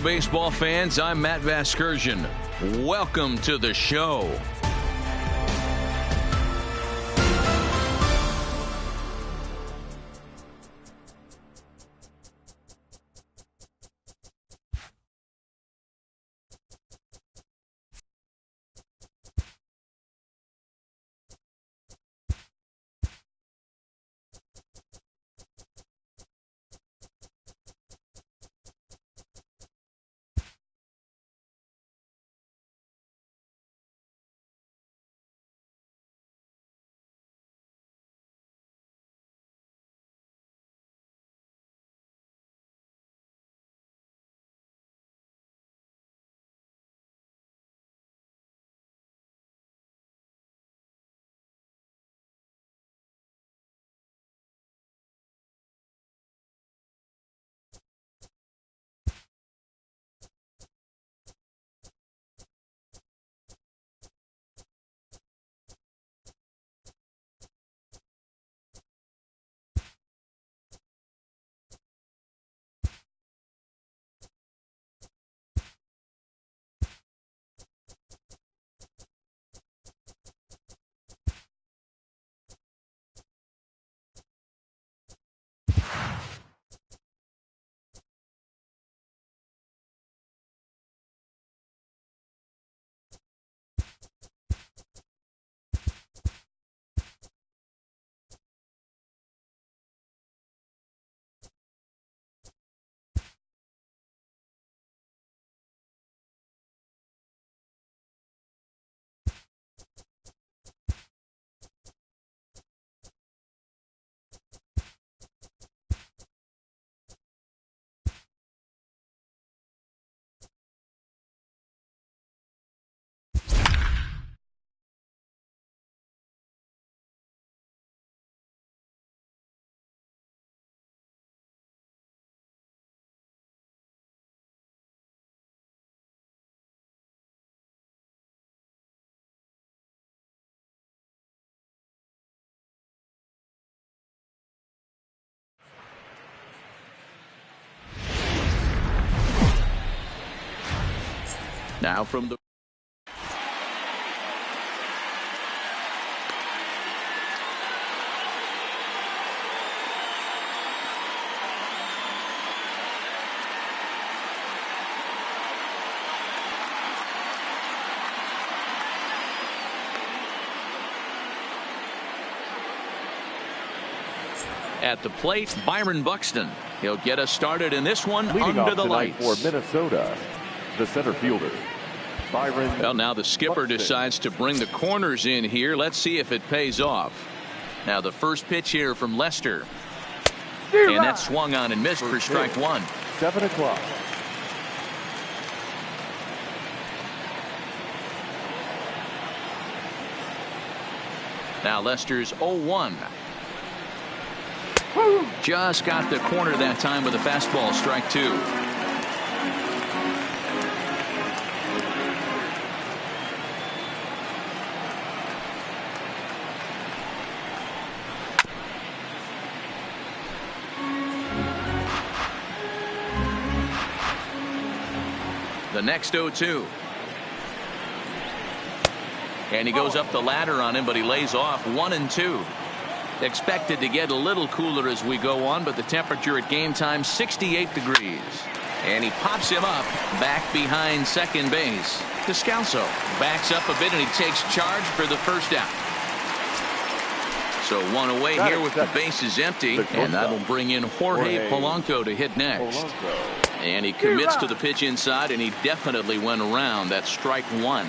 Hello, baseball fans. I'm Matt Vasgersian. Welcome to the show. Now from the at the plate, Byron Buxton. He'll get us started in this one. Leading under off the tonight lights for Minnesota, the center fielder, Byron. Well, now the skipper Buxton decides to bring the corners in here. Let's see if it pays off. Now the first pitch here from Lester. And that swung on and missed for strike one. 7 o'clock. Now Lester's 0-1. Just got the corner that time with a fastball, strike two. The next 0-2. And he goes up the ladder on him, but he lays off 1-2. Expected to get a little cooler as we go on, but the temperature at game time 68 degrees. And he pops him up back behind second base. Descalso backs up a bit and he takes charge for the first out. So one away here with the bases empty, and that'll bring in Jorge Polanco to hit next. And he commits to the pitch inside, and he definitely went around. That's strike one.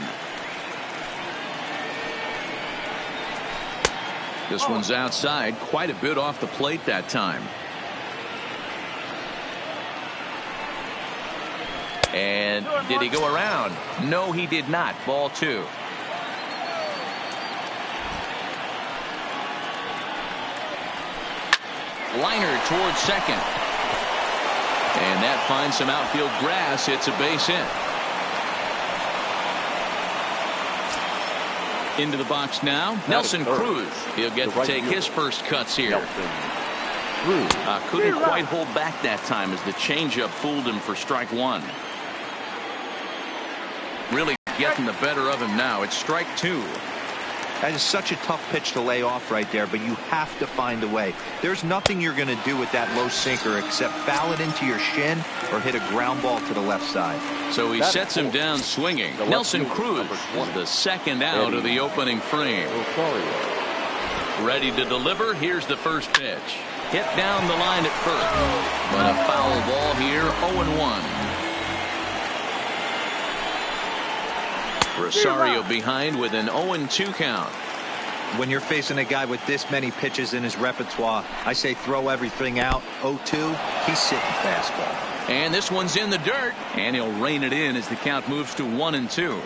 This one's outside, quite a bit off the plate that time. And did he go around? No, he did not. Ball two. Liner towards second. And that finds some outfield grass. It's a base hit. Into the box now, Nelson Cruz. He'll get to take his first cuts here. Couldn't quite hold back that time as the changeup fooled him for strike one. Really getting the better of him now. It's strike two. That is such a tough pitch to lay off right there, but you have to find a way. There's nothing you're going to do with that low sinker except foul it into your shin or hit a ground ball to the left side. So he sets him down swinging. Nelson Cruz is the second out of the opening frame. Ready to deliver. Here's the first pitch. Hit down the line at first. But a foul ball here, 0-1. Rosario behind with an 0-2 count. When you're facing a guy with this many pitches in his repertoire, I say throw everything out. 0-2, he's sitting fastball. And this one's in the dirt, and he'll rein it in as the count moves to 1-2.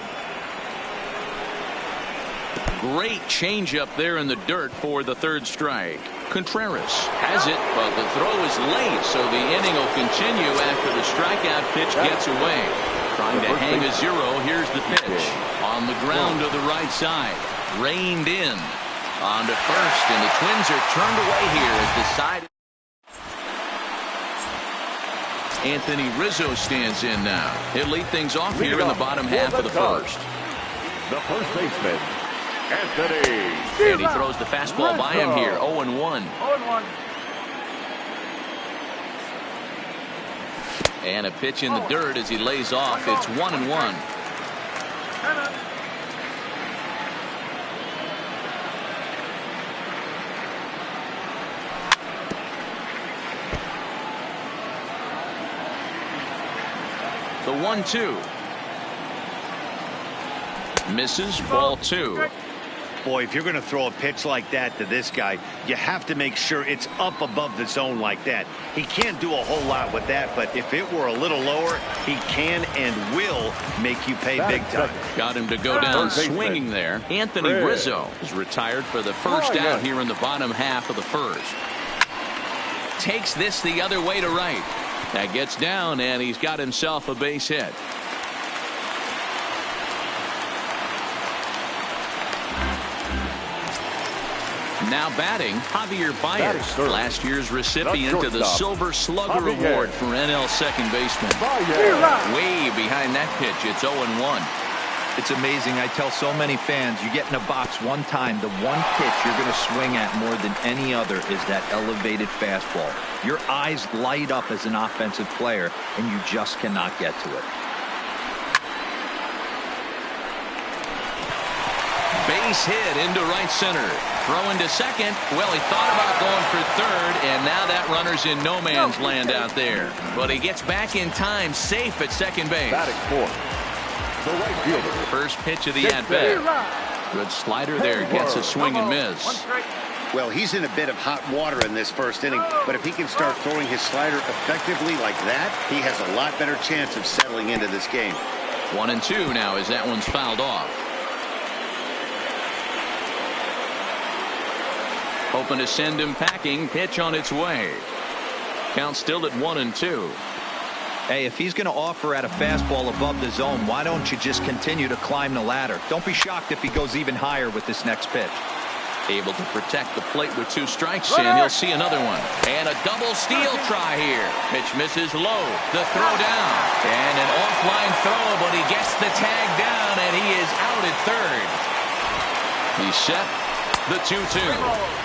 Great changeup there in the dirt for the third strike. Contreras has it, but the throw is late, so the inning will continue after the strikeout pitch gets away. Trying to hang a zero. Here's the pitch. On the ground to the right side. Reined in. On to first, and the Twins are turned away here as the side. Anthony Rizzo stands in now. He'll lead things off here in the bottom half of the first. The first baseman, Anthony. And he throws the fastball by him here. 0-1. 0-1. And a pitch in the dirt as he lays off. It's 1-1. The 1-2. Misses, ball two. Boy, if you're going to throw a pitch like that to this guy, you have to make sure it's up above the zone like that. He can't do a whole lot with that, but if it were a little lower, he can and will make you pay big time. Got him to go down swinging there. Anthony Rizzo is retired for the first out here in the bottom half of the first. Takes this the other way to right. That gets down, and he's got himself a base hit. Now batting, Javier Baez, last year's recipient of the Silver Slugger Award for NL second baseman. Way behind that pitch, it's 0-1. It's amazing. I tell so many fans, you get in a box one time, the one pitch you're going to swing at more than any other is that elevated fastball. Your eyes light up as an offensive player, and you just cannot get to it. Base hit into right center. Throw into second. Well, he thought about going for third, and now that runner's in no man's land out there. But he gets back in time, safe at second base. Batting fourth, the right fielder. First pitch of the at-bat. Good slider there. Gets a swing and miss. Well, he's in a bit of hot water in this first inning, but if he can start throwing his slider effectively like that, he has a lot better chance of settling into this game. 1-2 now as that one's fouled off. Hoping to send him packing. Pitch on its way. Count still at 1-2. Hey, if he's going to offer at a fastball above the zone, why don't you just continue to climb the ladder? Don't be shocked if he goes even higher with this next pitch. Able to protect the plate with two strikes, and he'll see another one. And a double steal try here. Pitch misses low. The throw down. And an offline throw, but he gets the tag down, and he is out at third. He's set. The 2-2.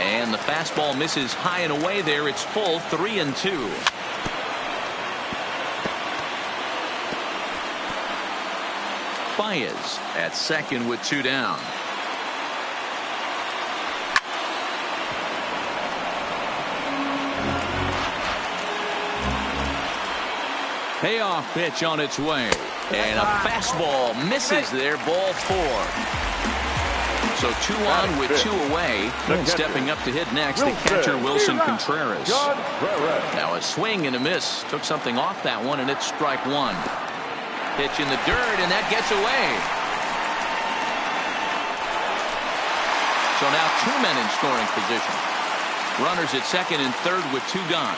And the fastball misses high and away there. It's full 3-2. Baez at second with two down. Payoff pitch on its way. And a fastball misses there. Ball four. So 2 on with 2 away. Stepping up to hit next, the catcher Wilson Contreras. Now a swing and a miss. Took something off that one, and it's strike one. Pitch in the dirt, and that gets away. So now 2 men in scoring position. Runners at second and third with 2 gone.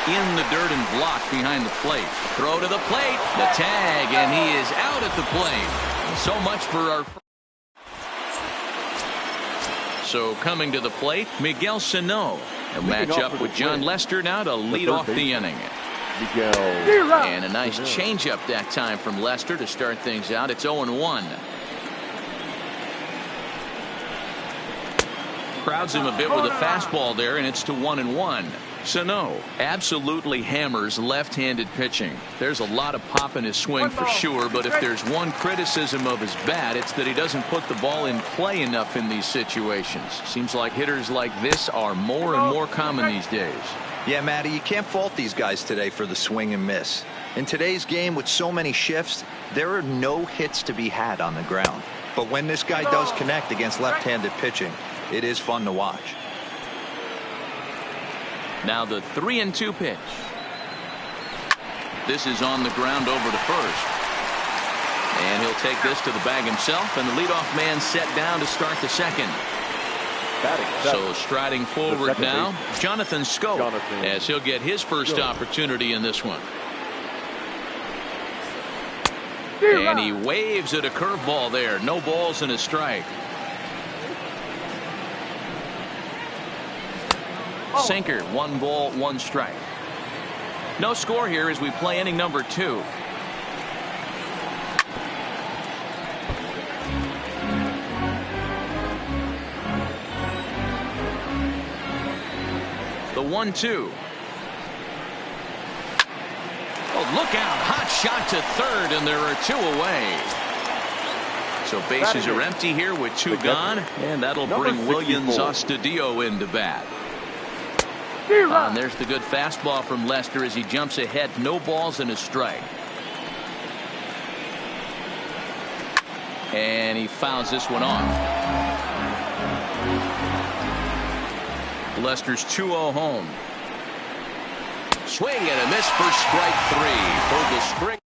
In the dirt and blocked behind the plate. Throw to the plate. The tag, and he is out at the plate. So much for our... So coming to the plate, Miguel Sano. He'll match up with John Lester now to lead off the inning. And a nice changeup that time from Lester to start things out. It's 0-1. Crowds him a bit with a fastball there, and it's to 1-1. Sano absolutely hammers left-handed pitching. There's a lot of pop in his swing for sure, but if there's one criticism of his bat, it's that he doesn't put the ball in play enough in these situations. Seems like hitters like this are more and more common these days. Yeah, Matty, you can't fault these guys today for the swing and miss. In today's game with so many shifts, there are no hits to be had on the ground. But when this guy does connect against left-handed pitching, it is fun to watch. Now the 3-2 pitch. This is on the ground over to first. And he'll take this to the bag himself, and the leadoff man set down to start the second. So striding forward now, Jonathan Scope, as he'll get his first opportunity in this one. And he waves at a curveball there. No balls and a strike. Sinker, 1 ball, 1 strike. No score here as we play inning number 2. The 1-2. Oh, look out. Hot shot to third, and there are 2 away. So bases are empty here with 2 gone, and that'll bring Williams Astudillo into bat. And there's the good fastball from Lester as he jumps ahead. No balls and a strike. And he fouls this one off. Lester's 2-0 home. Swing and a miss for strike 3. Pulled the string.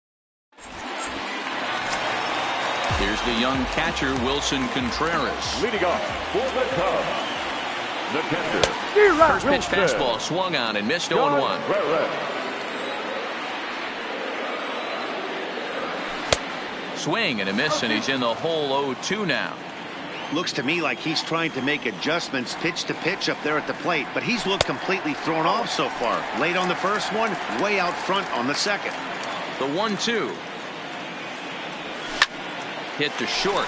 Here's the young catcher, Wilson Contreras. Leading off for the Cubs, the catcher. First pitch fastball swung on and missed 0-1. Swing and a miss, and he's in the hole 0-2 now. Looks to me like he's trying to make adjustments pitch to pitch up there at the plate, but he's looked completely thrown off so far. Late on the first one, way out front on the second. The 1-2. Hit to short.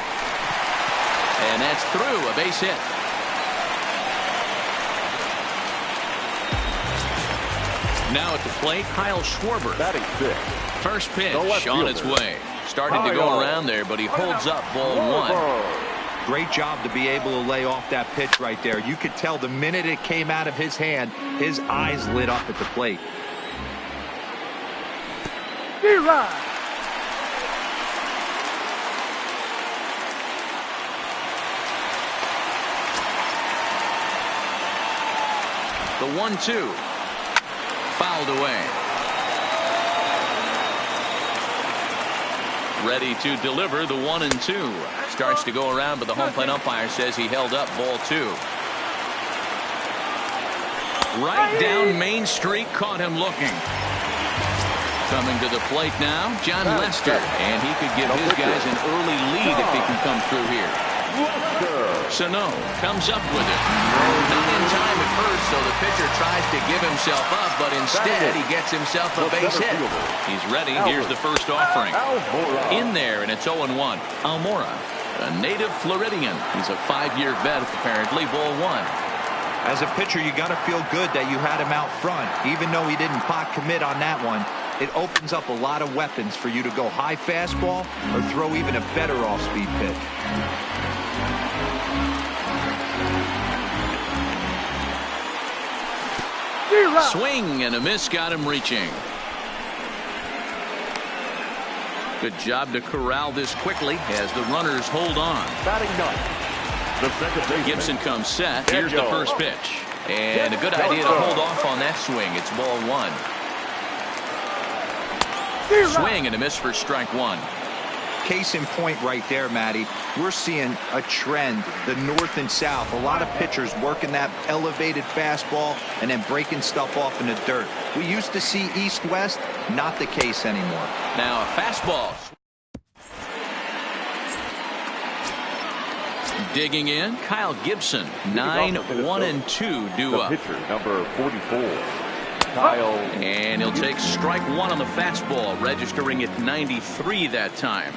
And that's through, a base hit. Now at the plate, Kyle Schwarber. Batting 6. First pitch on its way. Starting to go around there, but he holds up ball 1. Great job to be able to lay off that pitch right there. You could tell the minute it came out of his hand, his eyes lit up at the plate. The 1-2. Fouled away. Ready to deliver the 1-2. Starts to go around, but the home plate umpire says he held up ball 2. Right down Main Street, caught him looking. Coming to the plate now, John Lester, and he could give his guys an early lead if he can come through here. Sano comes up with it. Not in time at first, so the pitcher tries to give himself up, but instead he gets himself a base hit. He's ready. Here's the first offering. In there, and it's 0-1. Almora, a native Floridian. He's a 5-year vet, apparently. Ball 1. As a pitcher, you got to feel good that you had him out front. Even though he didn't pot commit on that one, it opens up a lot of weapons for you to go high fastball or throw even a better off-speed pitch. Swing and a miss, got him reaching. Good job to corral this quickly as the runners hold on. Batting 9. The second baseman. Gibson comes set. Here's the first pitch. And a good idea to hold off on that swing. It's ball 1. Swing and a miss for strike 1. Case in point right there, Matty. We're seeing a trend, the north and south. A lot of pitchers working that elevated fastball and then breaking stuff off in the dirt. We used to see east-west, not the case anymore. Now a fastball. Digging in, Kyle Gibson. 9-1-2 due up. Pitcher number 44, Kyle. And he'll take strike one on the fastball, registering at 93 that time.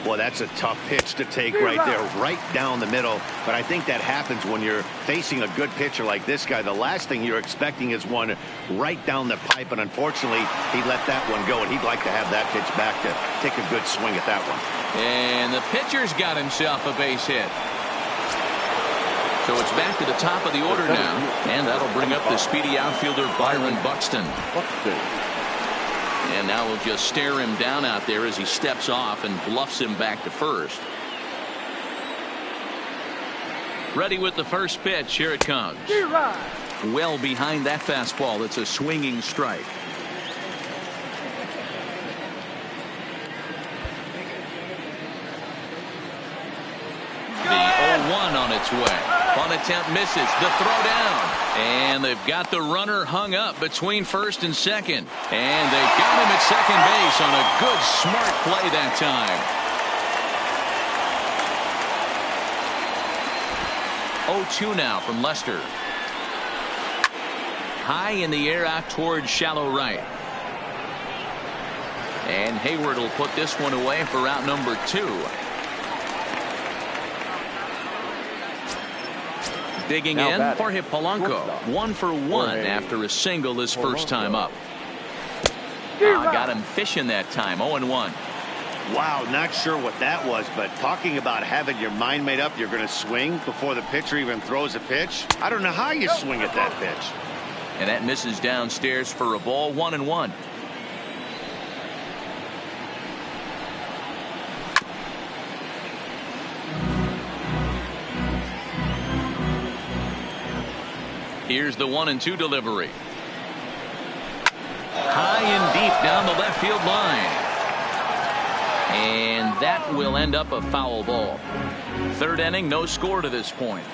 Well, that's a tough pitch to take right there, right down the middle. But I think that happens when you're facing a good pitcher like this guy. The last thing you're expecting is one right down the pipe. And unfortunately, he let that one go. And he'd like to have that pitch back to take a good swing at that one. And the pitcher's got himself a base hit. So it's back to the top of the order now. And that'll bring up the speedy outfielder Byron Buxton. And now we'll just stare him down out there as he steps off and bluffs him back to first. Ready with the first pitch. Here it comes. Well behind that fastball. It's a swinging strike. The 0-1 on its way. Fun attempt misses. The throw down. And they've got the runner hung up between first and second. And they got him at second base on a good, smart play that time. 0-2 now from Lester. High in the air out towards shallow right. And Hayward will put this one away for out number 2. Digging in, Jorge Polanco. 1 for 1 after a single his first time up. Got him fishing that time. 0-1. Wow, not sure what that was, but talking about having your mind made up, you're going to swing before the pitcher even throws a pitch. I don't know how you swing at that pitch. And that misses downstairs for a ball. 1-1. Here's the 1-2 delivery. High and deep down the left field line. And that will end up a foul ball. Third inning, no score to this point.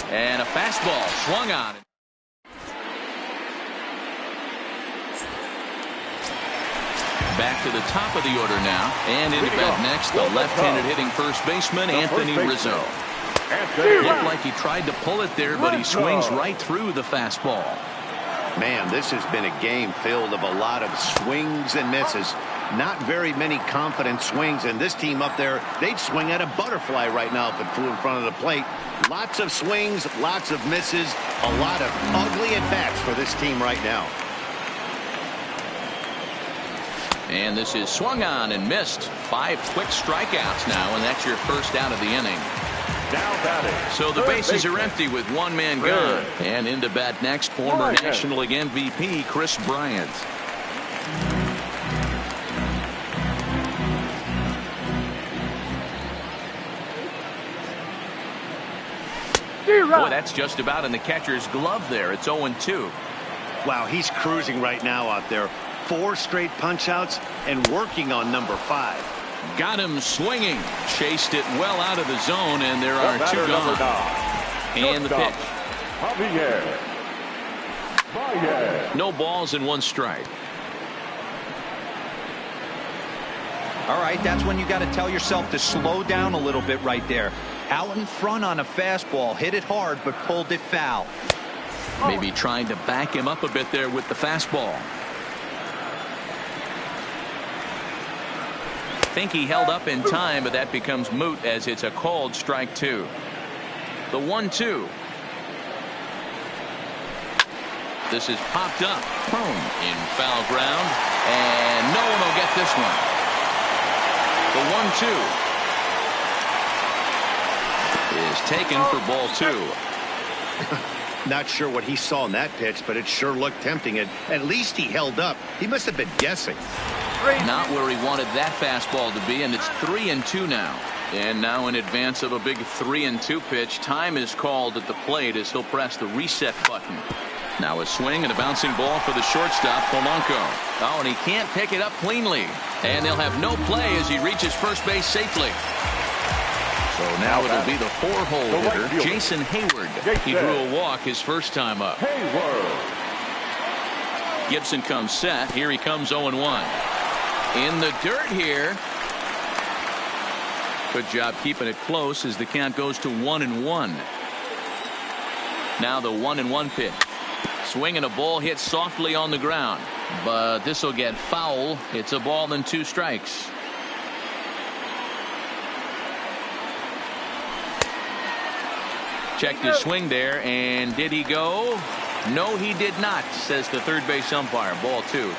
And a fastball swung on. Back to the top of the order now. And into bat next, the left-handed hitting first baseman, Anthony Rizzo. Looked like he tried to pull it there, but he swings right through the fastball. Man, this has been a game filled of a lot of swings and misses. Not very many confident swings, and this team up there, they'd swing at a butterfly right now if it flew in front of the plate. Lots of swings, lots of misses, a lot of ugly at-bats for this team right now. And this is swung on and missed. 5 quick strikeouts now, and that's your first out of the inning. So the bases are empty with one man gone. And into bat next, former National League MVP Chris Bryant. Boy, that's just about in the catcher's glove there. It's 0-2. Wow, he's cruising right now out there. 4 straight punch-outs and working on number 5. Got him swinging. Chased it well out of the zone, and there are 2 gone. And the pitch. No balls and 1 strike. All right, that's when you got to tell yourself to slow down a little bit right there. Out in front on a fastball, hit it hard, but pulled it foul. Maybe trying to back him up a bit there with the fastball. Think he held up in time, but that becomes moot as it's a called strike 2. The 1-2. This is popped up. Boom. In foul ground. And no one will get this one. The 1-2 is taken for ball 2. Not sure what he saw in that pitch, but it sure looked tempting. And at least he held up. He must have been guessing. Not where he wanted that fastball to be, and it's 3-2 now. And now in advance of a big 3-2 pitch, time is called at the plate as he'll press the reset button. Now a swing and a bouncing ball for the shortstop, Polanco. Oh, and he can't pick it up cleanly. And they'll have no play as he reaches first base safely. So now it'll be the 4-hole hitter, Jason Hayward. He drew a walk his first time up. Gibson comes set. Here he comes 0-1. In the dirt here. Good job keeping it close as the count goes to 1-1. Now the 1-1 pitch. Swinging a ball hit softly on the ground, but this will get foul. It's a ball and 2 strikes. Checked his swing there, and did he go? No, he did not, says the third base umpire. Ball 2.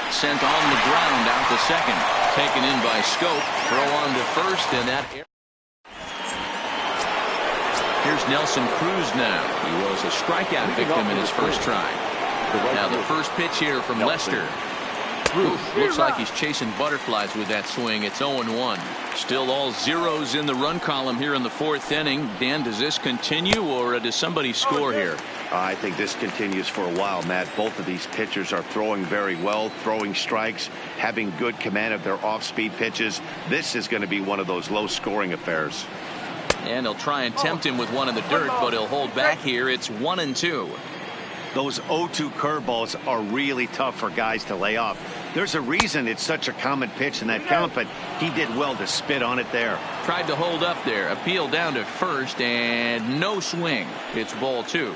Sent on the ground out to second. Taken in by Scope. Throw on to first, and that. Here's Nelson Cruz now. He was a strikeout victim in his first try. Now the first pitch here from Lester. Looks like he's chasing butterflies with that swing. It's 0-1. Still all zeros in the run column here in the 4th inning. Dan, does this continue, or does somebody score here? I think this continues for a while, Matt. Both of these pitchers are throwing very well, throwing strikes, having good command of their off-speed pitches. This is going to be one of those low-scoring affairs. And he'll try and tempt him with one in the dirt, but he'll hold back here. It's 1-2. Those 0-2 curveballs are really tough for guys to lay off. There's a reason it's such a common pitch in that count, but he did well to spit on it there. Tried to hold up there. Appeal down to first, and no swing. It's ball 2.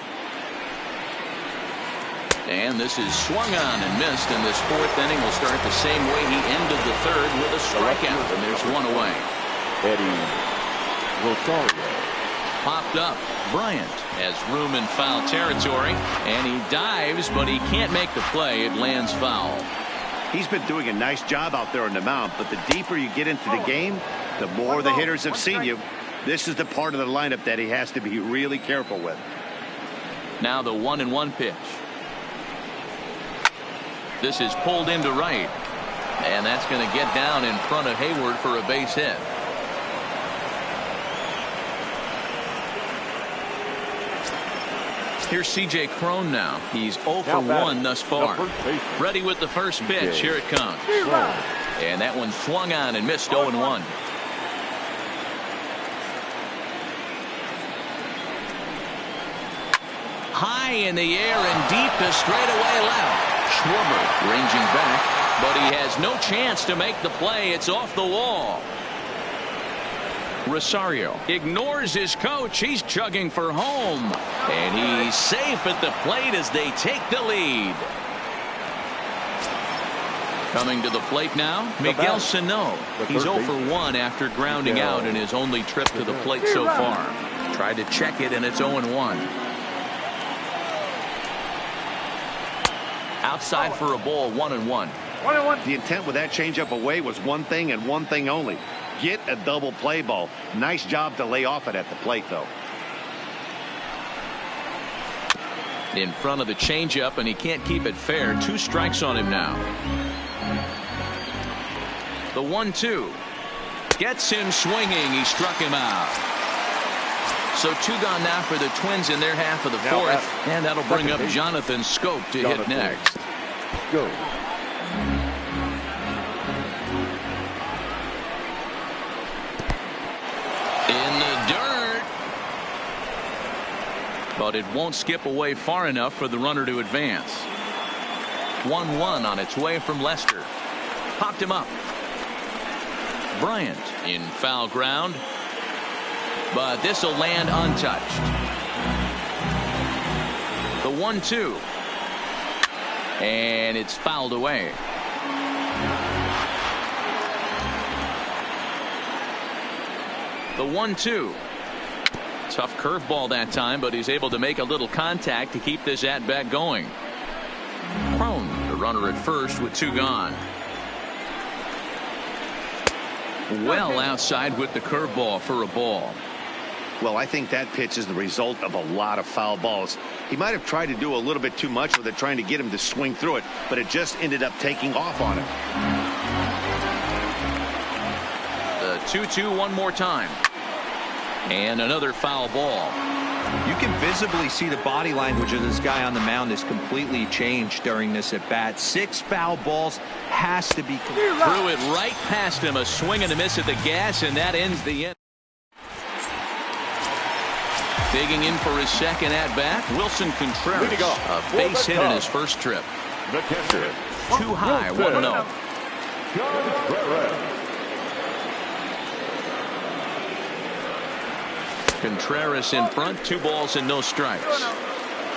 And this is swung on and missed, and this 4th inning will start the same way he ended the 3rd with a strikeout, and there's one away. Eddie Rosario. Popped up. Bryant has room in foul territory, and he dives, but he can't make the play. It lands foul. He's been doing a nice job out there on the mound, but the deeper you get into the game, the more the hitters have seen you. This is the part of the lineup that he has to be really careful with. Now the 1-1 pitch. This is pulled into right, and that's going to get down in front of Hayward for a base hit. Here's C.J. Cron now. He's 0 for 1 thus far. Ready with the first pitch. Here it comes. And that one swung on and missed. 0-1. High in the air and deep to straightaway left. Schwarber ranging back, but he has no chance to make the play. It's off the wall. Rosario ignores his coach. He's chugging for home, and he's safe at the plate as they take the lead. Coming to the plate now, Miguel Sano. He's 0 for 1 after grounding out in his only trip to the plate so far. Tried to check it, and it's 0-1. Outside for a ball, 1-1. The intent with that changeup away was one thing and one thing only. Get a double play ball. Nice job to lay off it at the plate, though. In front of the changeup, and he can't keep it fair. 2 strikes on him now. The 1-2 gets him swinging. He struck him out. So 2 gone now for the Twins in their half of the 4th, and that'll bring up Jonathan Scope to hit next. Go. But it won't skip away far enough for the runner to advance. 1-1 on its way from Lester. Popped him up. Bryant in foul ground, but this will land untouched. The 1-2, and it's fouled away. The 1-2. Tough curveball that time, but he's able to make a little contact to keep this at-bat going. Cron, the runner at first with 2 gone. Well outside with the curveball for a ball. Well, I think that pitch is the result of a lot of foul balls. He might have tried to do a little bit too much with it, trying to get him to swing through it, but it just ended up taking off on him. The 2-2 one more time. And another foul ball. You can visibly see the body language of this guy on the mound is completely changed during this at bat. 6 foul balls has to be. Threw it right past him. A swing and a miss at the gas, and that ends the inning. Digging in for his second at-bat, Wilson Contreras. A base hit in his first trip. The catcher. Too high, 1-0. Contreras in front, 2 balls and no strikes.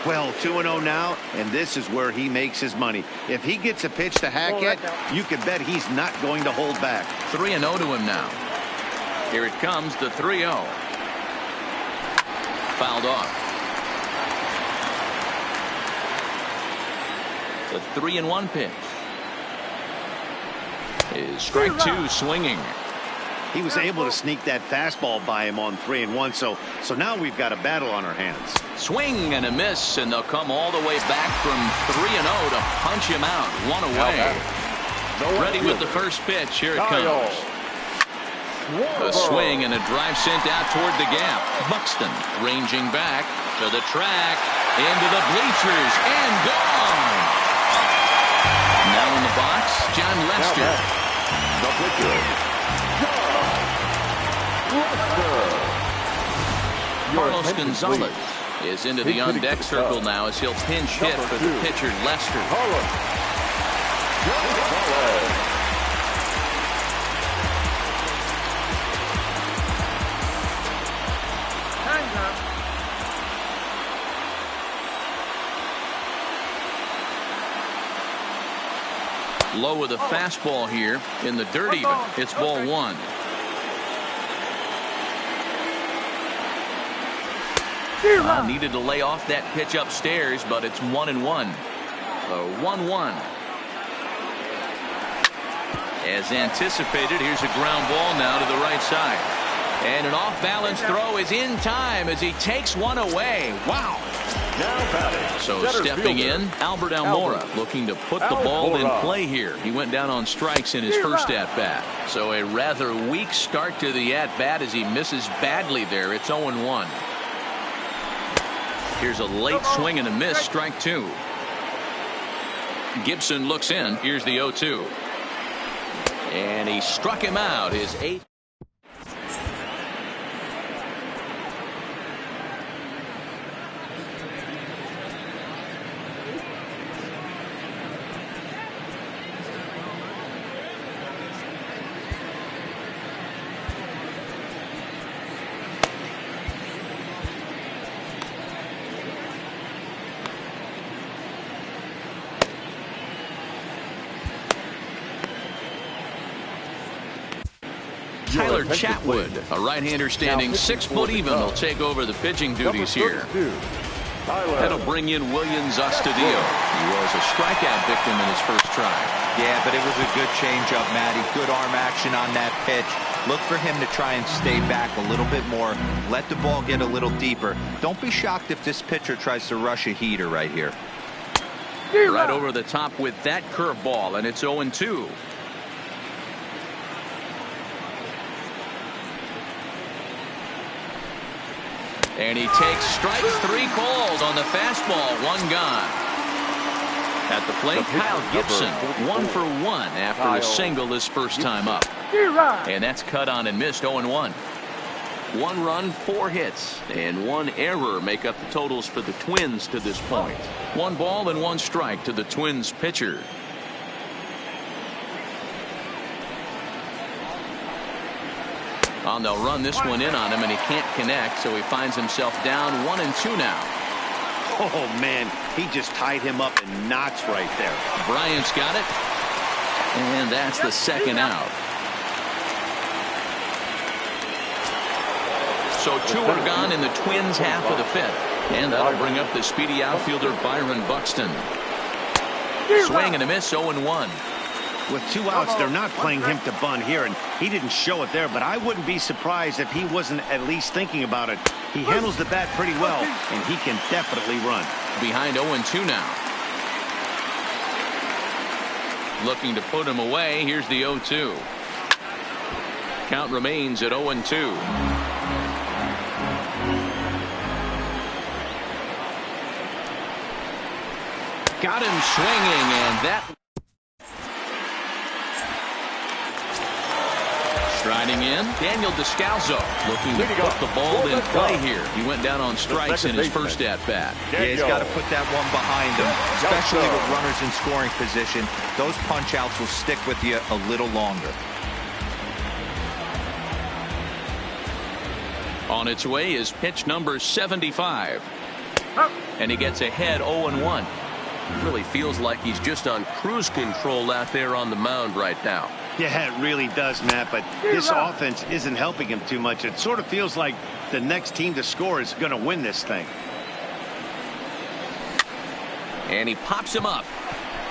Well, 2-0 now, and this is where he makes his money. If he gets a pitch to hack at, you can bet he's not going to hold back. 3-0 to him now. Here it comes, the 3-0. Fouled off. The 3-1 pitch. Is strike 2 swinging. He was able to sneak that fastball by him on 3-1, so now we've got a battle on our hands. Swing and a miss, and they'll come all the way back from 3-0 to punch him out. 1 away. Ready with the first pitch. Here it comes. A swing and a drive sent out toward the gap. Buxton ranging back to the track, into the bleachers, and gone. Now in the box, John Lester. The pitcher. Carlos Gonzalez is into the on-deck circle now as he'll pinch hit for the pitcher, Lester. Low with a fastball here in the dirt even. It's ball 1. Needed to lay off that pitch upstairs, but it's 1-1. 1-1. As anticipated, here's a ground ball now to the right side. And an off-balance throw is in time as he takes one away. Wow. So stepping in, Albert Almora looking to put the ball in play here. He went down on strikes in his first at-bat. So a rather weak start to the at-bat as he misses badly there. It's 0-1. Here's a late swing and a miss, strike 2. Gibson looks in. Here's the 0-2. And he struck him out. His 8th. Tyler Chatwood, a right-hander standing 6 foot even, will take over the pitching duties here. That'll bring in Williams Astudillo. He was a strikeout victim in his first try. Yeah, but it was a good changeup, Matty. Good arm action on that pitch. Look for him to try and stay back a little bit more. Let the ball get a little deeper. Don't be shocked if this pitcher tries to rush a heater right here. Right over the top with that curveball, and it's 0-2. And he takes strikes 3 called on the fastball. 1 gone. At the plate, Kyle Gibson 1 for 1 after a single his first time up. And that's cut on and missed. 0-1. 1 run, 4 hits, and 1 error make up the totals for the Twins to this point. 1 ball and 1 strike to the Twins pitcher. They'll run this one in on him, and he can't connect, so he finds himself down 1-2 now. Oh, man, he just tied him up in knots right there. Bryant's got it, and that's the second out. So 2 are gone in the Twins' half of the 5th, and that'll bring up the speedy outfielder Byron Buxton. Swing and a miss, 0-1. With 2 outs, they're not playing him to bunt here, and he didn't show it there, but I wouldn't be surprised if he wasn't at least thinking about it. He handles the bat pretty well, and he can definitely run. Behind 0-2 now. Looking to put him away. Here's the 0-2. Count remains at 0-2. Got him swinging, and that... Striding in, Daniel Descalzo looking to put the ball in play here. He went down on strikes in his first at-bat. Yeah, he's got to put that one behind him, especially with runners in scoring position. Those punch-outs will stick with you a little longer. On its way is pitch number 75. And he gets ahead 0-1. Really feels like he's just on cruise control out there on the mound right now. Yeah, it really does, Matt, but this offense isn't helping him too much. It sort of feels like the next team to score is going to win this thing. And he pops him up,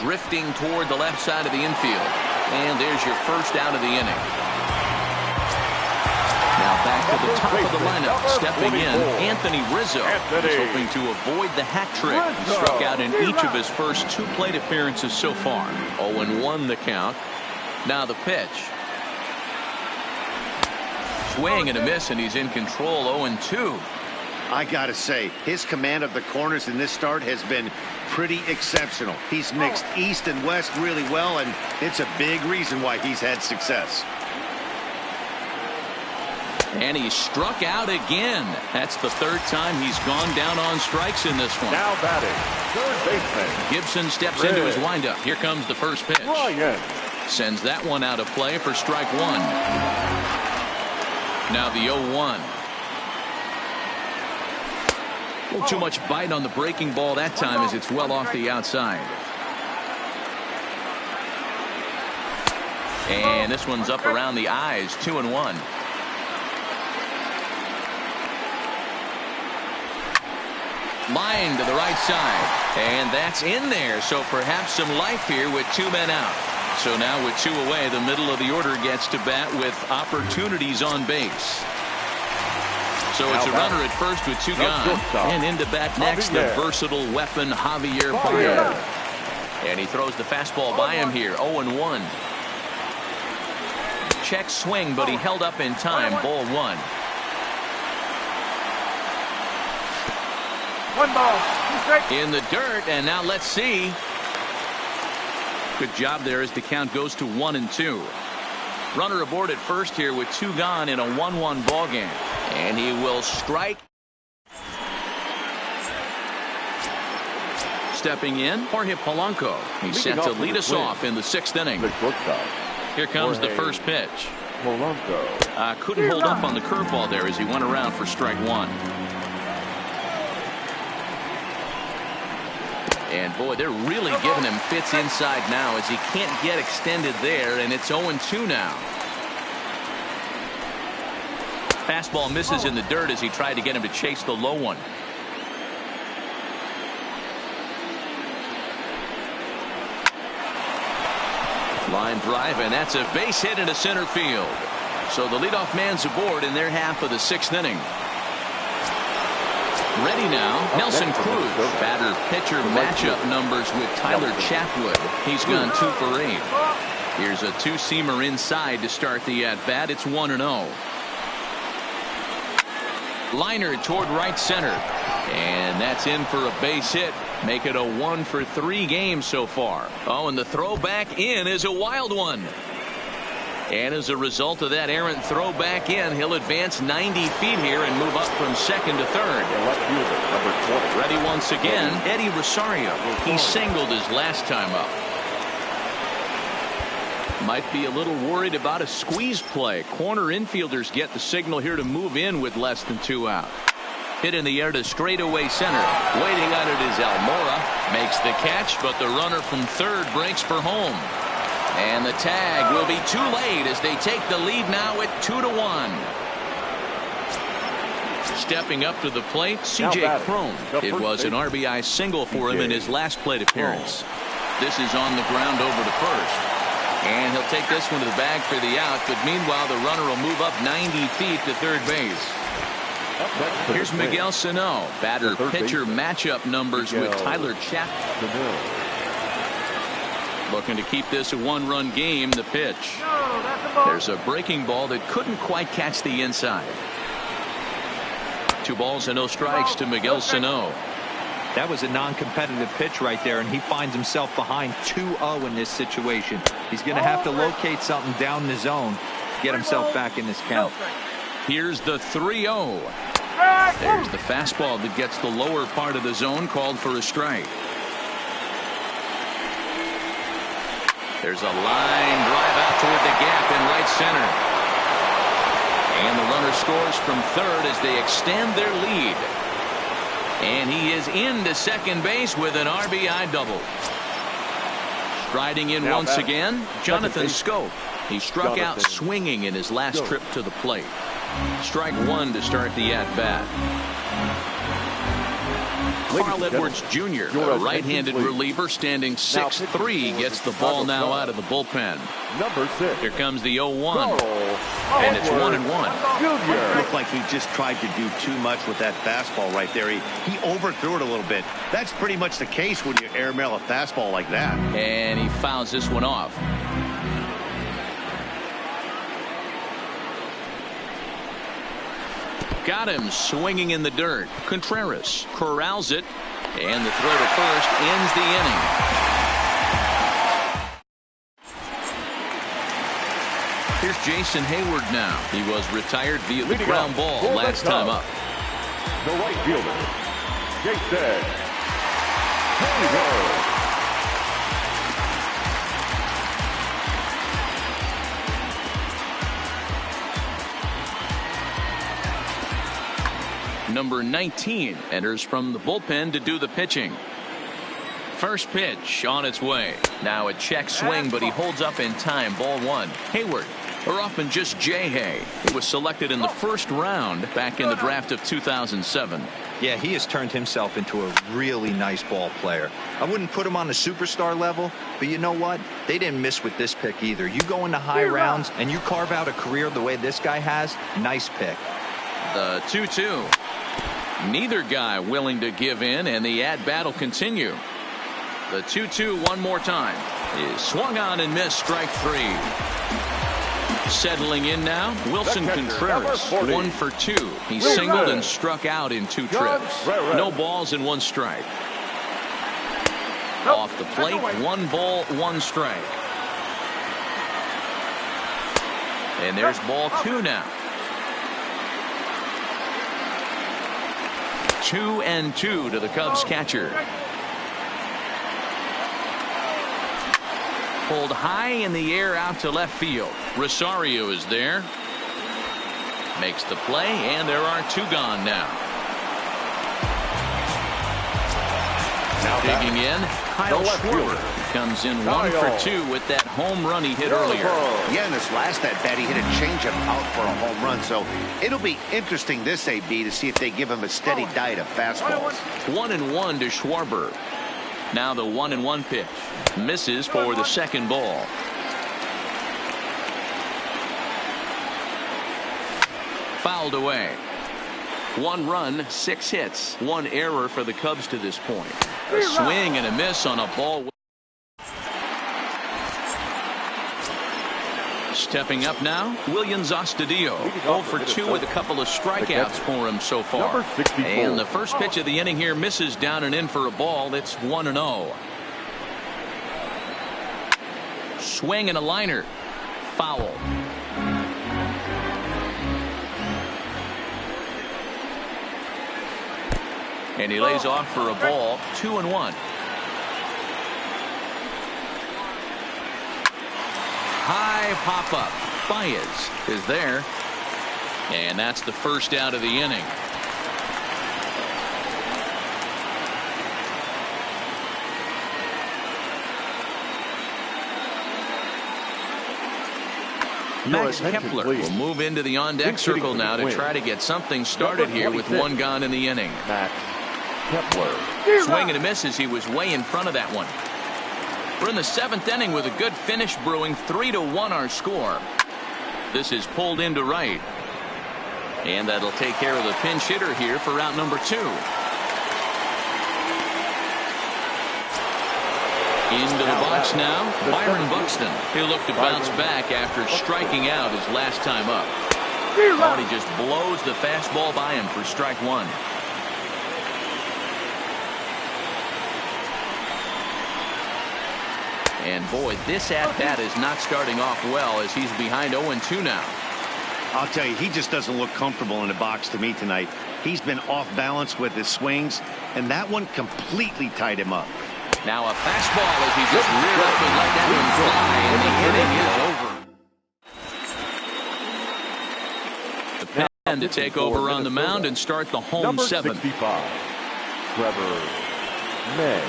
drifting toward the left side of the infield. And there's your first out of the inning. Now back to the top of the lineup, stepping in, Anthony Rizzo. He's hoping to avoid the hat trick. He struck out in each of his first 2 plate appearances so far. 0-1 the count. Now the pitch. Swing and a miss, and he's in control. 0-2. I got to say, his command of the corners in this start has been pretty exceptional. He's mixed east and west really well, and it's a big reason why he's had success. And he struck out again. That's the 3rd time he's gone down on strikes in this one. Now batting, third baseman Gibson steps into his windup. Here comes the first pitch. Ryan. Sends that one out of play for strike 1. Now the 0-1. A little too much bite on the breaking ball that time as it's well off the outside. And this one's up around the eyes. 2-1. Line to the right side, and that's in there, so perhaps some life here with 2 men out. So now with 2 away, the middle of the order gets to bat with opportunities on base. So it's a runner at first with 2 gone, and into bat next, the versatile weapon Javier Baez. And he throws the fastball by him here. 0-1. Check swing, but he held up in time. Ball 1. 1 ball. In the dirt, and now let's see. Good job there as the count goes to 1-2. Runner aboard at first here with 2 gone in a 1-1 ball game. And he will strike. Stepping in, Jorge Polanco. He's set to lead us off in the 6th inning. Here comes the first pitch. Polanco. Couldn't hold up on the curveball there as he went around for strike 1. And boy, they're really giving him fits inside now as he can't get extended there, and it's 0-2 now. Fastball misses in the dirt as he tried to get him to chase the low one. Line drive, and that's a base hit into center field. So the leadoff man's aboard in their half of the 6th inning. Ready now, Nelson Cruz. Batter pitcher matchup numbers with Tyler Chatwood. He's gone 2 for 8. Here's a 2-seamer inside to start the at bat. It's 1-0. Liner toward right center, and that's in for a base hit. Make it a 1 for 3 games so far. Oh, and the throw back in is a wild one. And as a result of that errant throw back in, he'll advance 90 feet here and move up from 2nd to 3rd. Ready once again, Eddie Rosario. He singled his last time up. Might be a little worried about a squeeze play. Corner infielders get the signal here to move in with less than 2 out. Hit in the air to straightaway center. Waiting on it is Almora. Makes the catch, but the runner from 3rd breaks for home. And the tag will be too late as they take the lead now at 2-1. Stepping up to the plate, C.J. Cron. It was an RBI single for him in his last plate appearance. This is on the ground over to first. And he'll take this one to the bag for the out, but meanwhile the runner will move up 90 feet to 3rd base. Here's Miguel Sano. Batter pitcher matchup numbers with Tyler Chatwood. Looking to keep this a 1-run game. The pitch. There's a breaking ball that couldn't quite catch the inside. 2 balls and no strikes to Miguel Sano. That was a non-competitive pitch right there, and he finds himself behind 2-0 in this situation. He's going to have to locate something down the zone. get himself back in this count. Here's the 3-0. There's the fastball that gets the lower part of the zone, called for a strike. There's a line drive out toward the gap in right center. And the runner scores from third as they extend their lead. And he is into second base with an RBI double. Striding in once again, Jonathan Scope. He struck out swinging in his last trip to the plate. Strike one to start the at-bat. Carl Edwards Jr., a right-handed reliever standing 6'3", gets the ball now out of the bullpen. Number 6. Here comes the 0-1. And it's 1-1. Looked like he just tried to do too much with that fastball right there. He overthrew it a little bit. That's pretty much the case when you airmail a fastball like that. And he fouls this one off. Got him swinging in the dirt. Contreras corrals it, and the throw to first ends the inning. Here's Jason Hayward now. He was retired via the ground ball last time up. The right fielder, Jason Hayward. Number 19 enters from the bullpen to do the pitching. First pitch on its way. Now a check swing, but he holds up in time. Ball one. Hayward, or often just J-Hay. He was selected in the first round back in the draft of 2007. Yeah, he has turned himself into a really nice ball player. I wouldn't put him on the superstar level, but you know what? They didn't miss with this pick either. You go into high rounds and you carve out a career the way this guy has. Nice pick. The 2-2. Neither guy willing to give in, and the at-bat will continue. The 2-2 one more time is swung on and missed. Strike three. Settling in now, Wilson Contreras, 1 for 2. He singled and struck out in 2 trips. No balls and 1 strike. Off the plate, 1 ball, 1 strike. And there's ball 2 now. 2-2 to the Cubs catcher. Pulled high in the air out to left field. Rosario is there. Makes the play, and there are 2 gone now. Digging in, Kyle Schwarber comes in 1 for 2 with that home run he hit earlier. Yeah, in this last at-bat, he hit a changeup out for a home run, so it'll be interesting this AB to see if they give him a steady diet of fastballs. 1-1 to Schwarber. Now the 1-1 pitch. Misses for the second ball. Fouled away. 1 run, 6 hits, 1 error for the Cubs to this point. A swing and a miss on a ball. Stepping up now, Williams Astudillo. 0 for 2 with a couple of strikeouts for him so far. And the first pitch of the inning here misses down and in for a ball. It's 1-0. Swing and a liner. Foul. And he lays off for a ball. 2-1. High pop-up. Baez is there. And that's the first out of the inning. Max Kepler will move into the on-deck circle now to try to get something started here with 1 gone in the inning. Max Kepler. Swing and a miss as he was way in front of that one. We're in the 7th inning with a good finish brewing. 3-1 our score. This is pulled into right. And that'll take care of the pinch hitter here for out number 2. Into the box now, Byron Buxton. He'll look to bounce back after striking out his last time up. Oh, he just blows the fastball by him for strike 1. And boy, this at-bat is not starting off well as he's behind 0-2 now. I'll tell you, he just doesn't look comfortable in the box to me tonight. He's been off balance with his swings, and that one completely tied him up. Now a fastball as he just reared up and let that one fly, and the inning is over. The pen to take over on the mound and start the home Number 7. 65, Trevor May.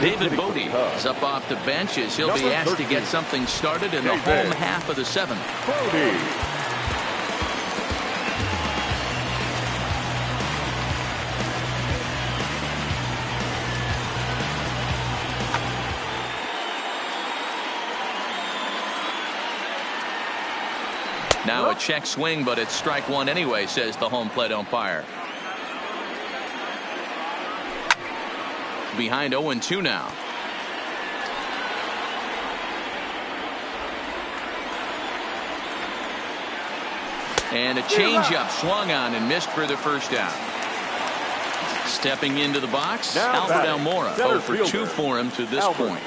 David Bodie is up off the bench as he'll be asked to get something started in the home half of the 7th. Bodie. Now a check swing, but it's strike one anyway, says the home plate umpire. Behind 0-2 now. And a changeup swung on and missed for the first out. Stepping into the box, Albert Almora. 0 for 2 for him to this point.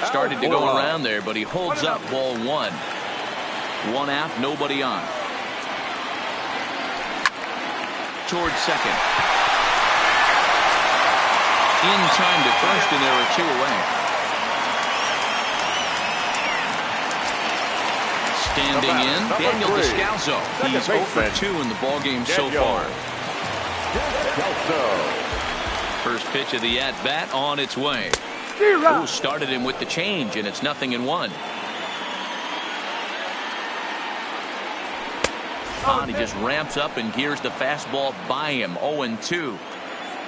Started to go around there, but he holds up ball 1. 1 out, nobody on. Towards second. In time to first, and there are 2 away. Standing in, Daniel Descalso. He's 0 for 2 in the ballgame so far. First pitch of the at-bat on its way. Who started him with the change, and it's 0-1. He just ramps up and gears the fastball by him. 0-2.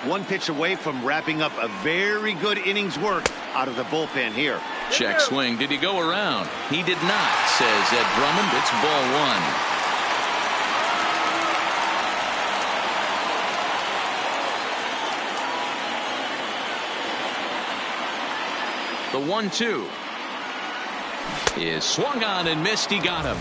1 pitch away from wrapping up a very good innings work out of the bullpen here. Check swing. Did he go around? He did not, says Ed Drummond. It's ball 1. The 1-2 is swung on and missed. He got him.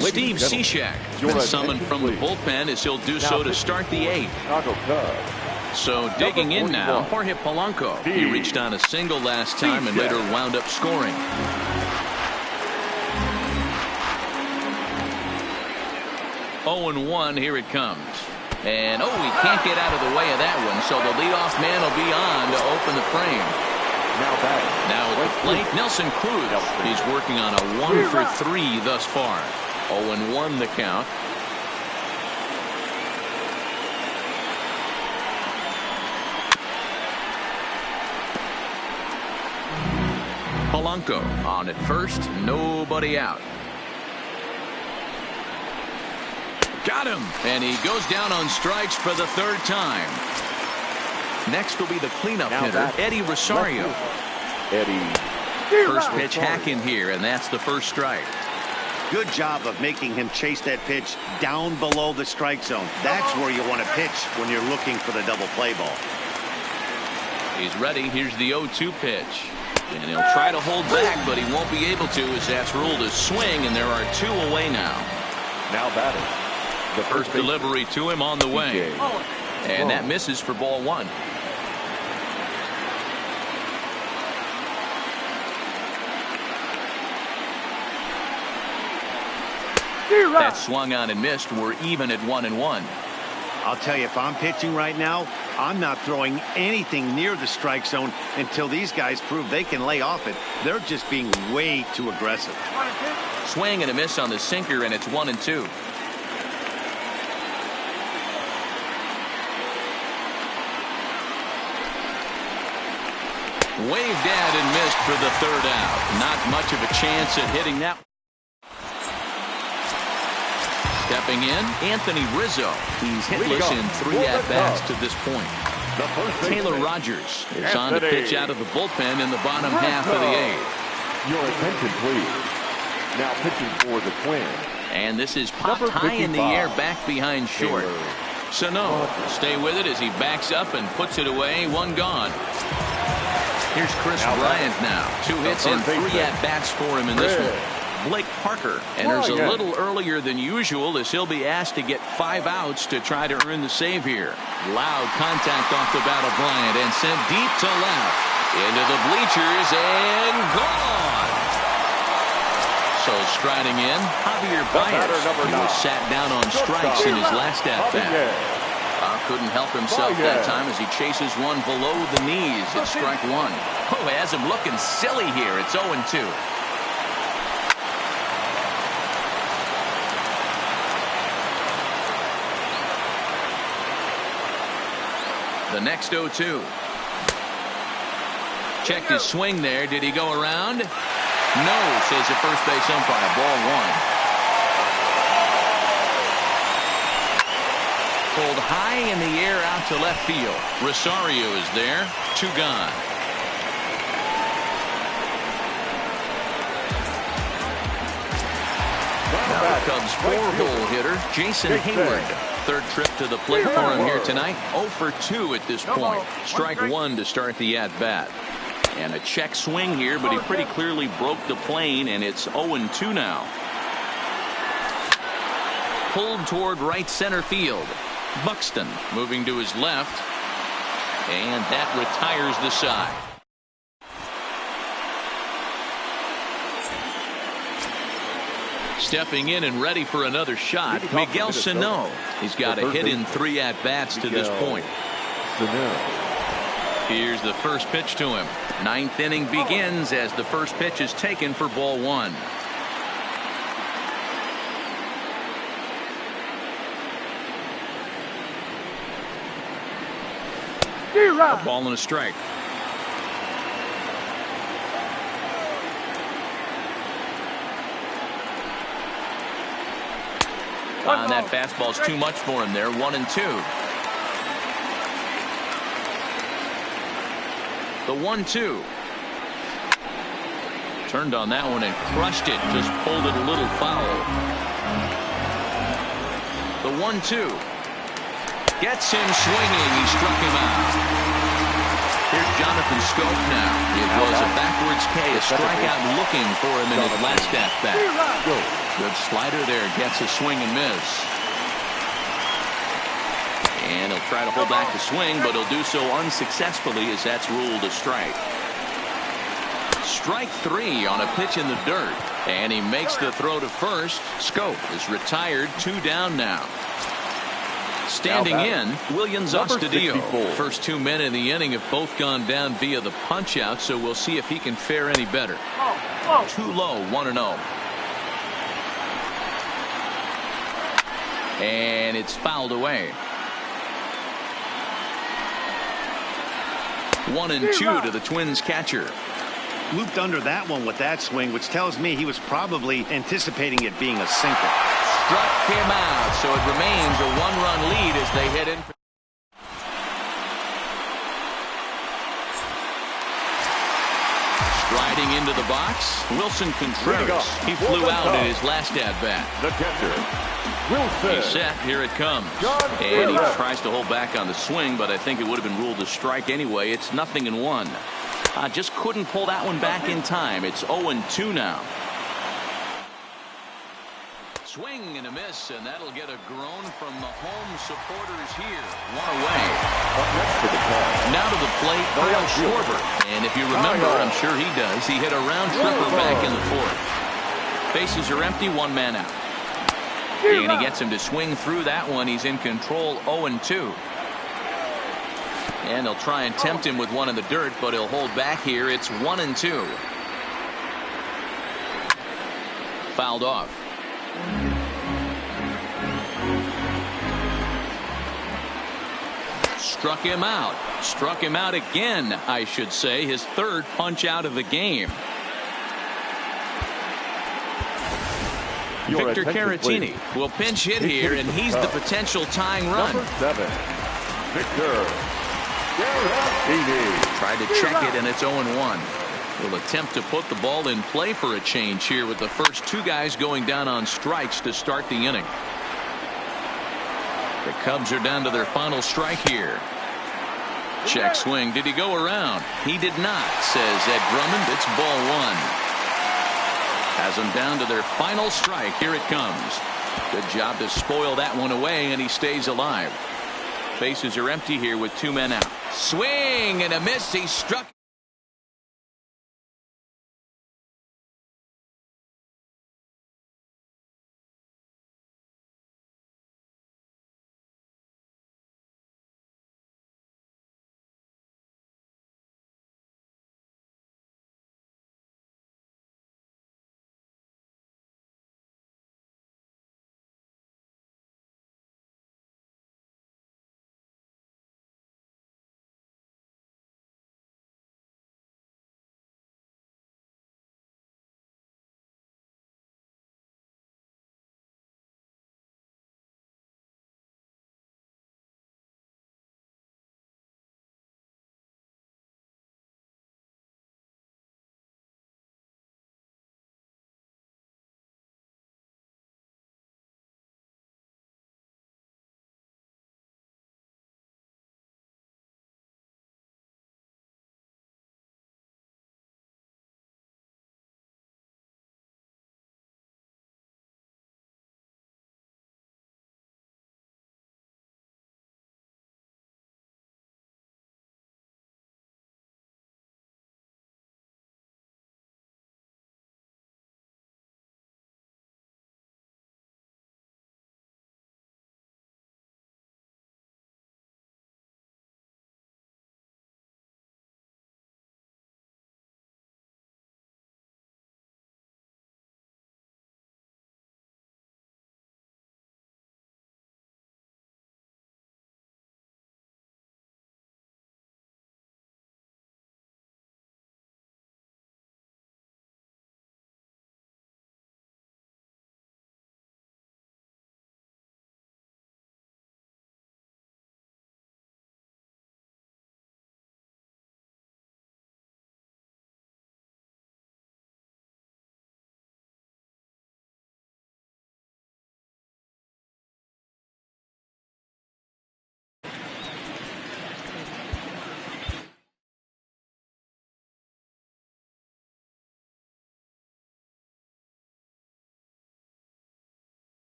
Steve Cishek been summoned from the bullpen as he'll do so to start the 8th. So digging in now, Jorge Polanco. He reached on a single last time and later wound up scoring. Oh, and 1, here it comes. And he can't get out of the way of that one, so the leadoff man will be on to open the frame. Now at the plate, Nelson Cruz. He's working on a 1 for 3 thus far. 0-1 the count. Polanco on at first, nobody out. Got him, and he goes down on strikes for the 3rd time. Next will be the cleanup hitter, Eddie Rosario. First pitch hack in here, and that's the first strike. Good job of making him chase that pitch down below the strike zone. That's where you want to pitch when you're looking for the double play ball. He's ready. Here's the 0-2 pitch. And he'll try to hold back, but he won't be able to as that's ruled a swing, and there are 2 away now. Now batting. The first delivery to him on the way. And that misses for ball 1. That swung on and missed. We're even at 1-1. I'll tell you, if I'm pitching right now, I'm not throwing anything near the strike zone until these guys prove they can lay off it. They're just being way too aggressive. Swing and a miss on the sinker, and it's 1-2. Waved at and missed for the 3rd out. Not much of a chance at hitting that. Stepping in, Anthony Rizzo. He's hitless in 3 at-bats to this point. Taylor Rogers is on to pitch out of the bullpen in the bottom half of the 8th. Your attention, please. Now pitching for the Twins. And this is popped high in the air back behind short. Sano stay with it as he backs up and puts it away. 1 gone. Here's Chris Bryant now. 2 hits and 3 at-bats for him in this one. Blake Parker enters a little earlier than usual as he'll be asked to get 5 outs to try to earn the save here. Loud contact off the bat of Bryant and sent deep to left. Into the bleachers and gone. So striding in, Javier Baez, who was sat down on strikes in his last at-bat. Couldn't help himself that time as he chases one below the knees at strike 1. Oh, he has him looking silly here. It's 0-2. The next 0-2. Checked his swing there. Did he go around? No, says the first base umpire. Ball 1. Pulled high in the air out to left field. Rosario is there. 2 gone. Now the Cubs' 4-hole hitter, Jason Hayward. Third trip to the plate for him here tonight. 0 for 2 at this point. Strike 1 to start the at-bat. And a check swing here, but he pretty clearly broke the plane, and it's 0-2 now. Pulled toward right center field. Buxton moving to his left, and that retires the side. Stepping in and ready for another shot, Miguel Sano. He's got a hit in 3 at-bats to this point. Here's the first pitch to him. 9th inning begins as the first pitch is taken for ball 1. A ball and a strike. That fastball's too much for him there. 1-2. The 1-2. Turned on that one and crushed it. Just pulled it a little foul. The 1-2. Gets him swinging. He struck him out. Here's Jonathan Scope now. It was a backwards K, a strikeout looking for him in his last at-bat. Good slider there. Gets a swing and miss. And he'll try to hold back the swing, but he'll do so unsuccessfully as that's ruled a strike. Strike 3 on a pitch in the dirt. And he makes the throw to first. Scope is retired. 2 down now. Standing in, Williams Astudillo. First 2 men in the inning have both gone down via the punch out, so we'll see if he can fare any better. Too low, 1-0. And it's fouled away. 1-2 to the Twins catcher. Looped under that one with that swing, which tells me he was probably anticipating it being a sinker. Struck him out, so it remains a 1-run lead as they head in. Striding into the box, Wilson Contreras. He flew out in his last at-bat. The catcher, Wilson. He's set. Here it comes. And he tries to hold back on the swing, but I think it would have been ruled a strike anyway. It's 0-1. Just couldn't pull that one back in time. It's 0-2 now. Swing and a miss, and that'll get a groan from the home supporters here. 1 away. Now to the plate, Kyle Schwarber. And if you remember, I'm sure he does, he hit a round tripper back in the 4th. Bases are empty, 1 man out. And he gets him to swing through that one. He's in control, 0-2. And they'll try and tempt him with one in the dirt, but he'll hold back here. It's 1-2. Fouled off. Struck him out. Struck him out again, I should say. His 3rd punch out of the game. Victor Caratini will pinch hit here, and he's the potential tying run. Number 7, Victor Caratini. Tried to check it, and it's 0-1. Will attempt to put the ball in play for a change here with the first 2 guys going down on strikes to start the inning. The Cubs are down to their final strike here. Check swing. Did he go around? He did not, says Ed Drummond. It's ball one. Has them down to their final strike. Here it comes. Good job to spoil that one away, and he stays alive. Bases are empty here with 2 men out. Swing and a miss. He struck.